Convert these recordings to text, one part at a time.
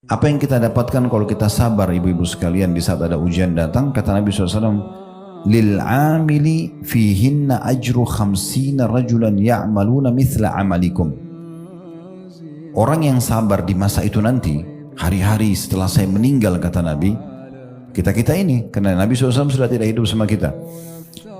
Apa yang kita dapatkan kalau kita sabar ibu-ibu sekalian di saat ada ujian datang? Kata Nabi SAW, lil amili fihinna ajru khamsina rajulan ya'maluna mithla amalikum. Orang yang sabar di masa itu nanti, hari-hari setelah saya meninggal, kata Nabi, kita-kita ini, karena Nabi SAW sudah tidak hidup sama kita.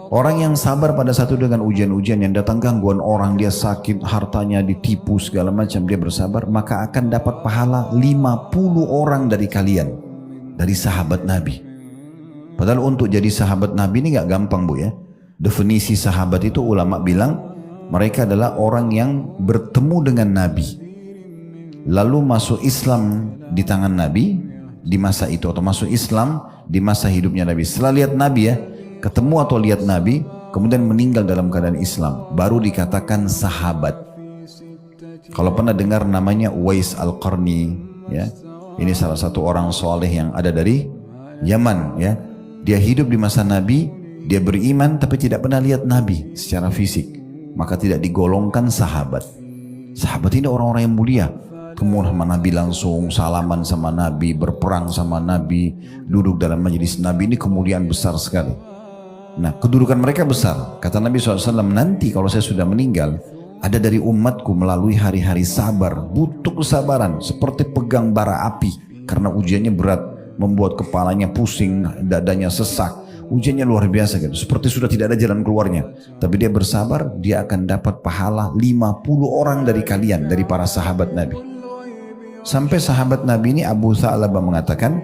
Orang yang sabar pada satu dengan ujian-ujian yang datang, gangguan orang, dia sakit, hartanya ditipu, segala macam, dia bersabar, maka akan dapat pahala 50 orang dari kalian, dari sahabat Nabi. Padahal untuk jadi sahabat Nabi ini gak gampang bu ya. Definisi sahabat itu ulama bilang, mereka adalah orang yang bertemu dengan Nabi, lalu masuk Islam di tangan Nabi di masa itu, atau masuk Islam di masa hidupnya Nabi. Setelah lihat Nabi ya, ketemu atau lihat Nabi, kemudian meninggal dalam keadaan Islam, baru dikatakan sahabat. Kalau pernah dengar namanya Uwais Al-Qarni, ya, ini salah satu orang soleh yang ada dari Yaman, ya. Dia hidup di masa Nabi, dia beriman tapi tidak pernah lihat Nabi secara fisik, maka tidak digolongkan sahabat. Sahabat ini orang-orang yang mulia, kemudian sama Nabi langsung, salaman sama Nabi, berperang sama Nabi, duduk dalam majelis Nabi, ini kemuliaan besar sekali. Nah, kedudukan mereka besar. Kata Nabi SAW, nanti kalau saya sudah meninggal, ada dari umatku melalui hari-hari sabar, butuh kesabaran, seperti pegang bara api, karena ujiannya berat, membuat kepalanya pusing, dadanya sesak, ujiannya luar biasa gitu, seperti sudah tidak ada jalan keluarnya. Tapi dia bersabar, dia akan dapat pahala 50 orang dari kalian, dari para sahabat Nabi. Sampai sahabat Nabi ini Abu Tha'labah mengatakan,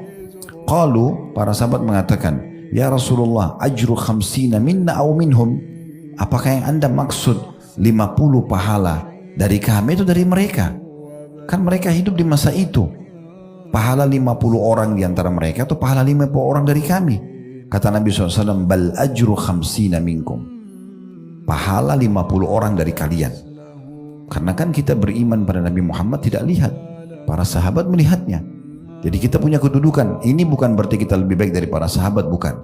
qalu, para sahabat mengatakan, ya Rasulullah, ajru khamsina minna aw minhum. Apakah yang anda maksud 50 pahala dari kami itu dari mereka? Kan mereka hidup di masa itu. Pahala 50 orang di antara mereka atau pahala 50 orang dari kami? Kata Nabi SAW, bal ajru khamsina minkum. Pahala 50 orang dari kalian. Karena kan kita beriman pada Nabi Muhammad tidak lihat. Para sahabat melihatnya. Jadi kita punya kedudukan. Ini bukan berarti kita lebih baik dari para sahabat, bukan.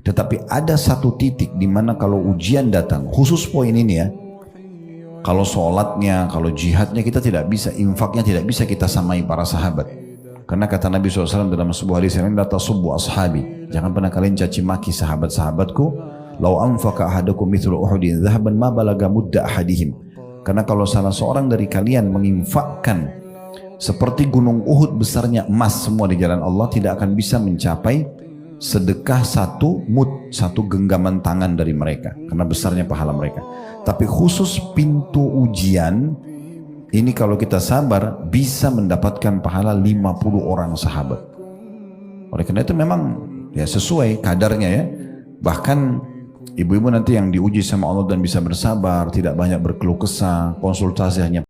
Tetapi ada satu titik di mana kalau ujian datang, khusus poin ini ya. Kalau sholatnya, kalau jihadnya kita tidak bisa, infaknya tidak bisa kita samai para sahabat. Karena kata Nabi SAW dalam sebuah hadis yang lain, la tasubbu ashabi. Jangan pernah kalian caci maki sahabat-sahabatku. Lau anfaqa ahadukum mithlu uhudin dhahaban ma balaga mudda ahadihim. Karena kalau salah seorang dari kalian menginfakkan seperti gunung Uhud besarnya emas semua di jalan Allah, tidak akan bisa mencapai sedekah satu mud, satu genggaman tangan dari mereka, karena besarnya pahala mereka. Tapi khusus pintu ujian ini, kalau kita sabar bisa mendapatkan pahala 50 orang sahabat. Oleh karena itu memang ya sesuai kadarnya ya. Bahkan ibu-ibu nanti yang diuji sama Allah dan bisa bersabar, tidak banyak berkeluh kesah, konsultasi hanya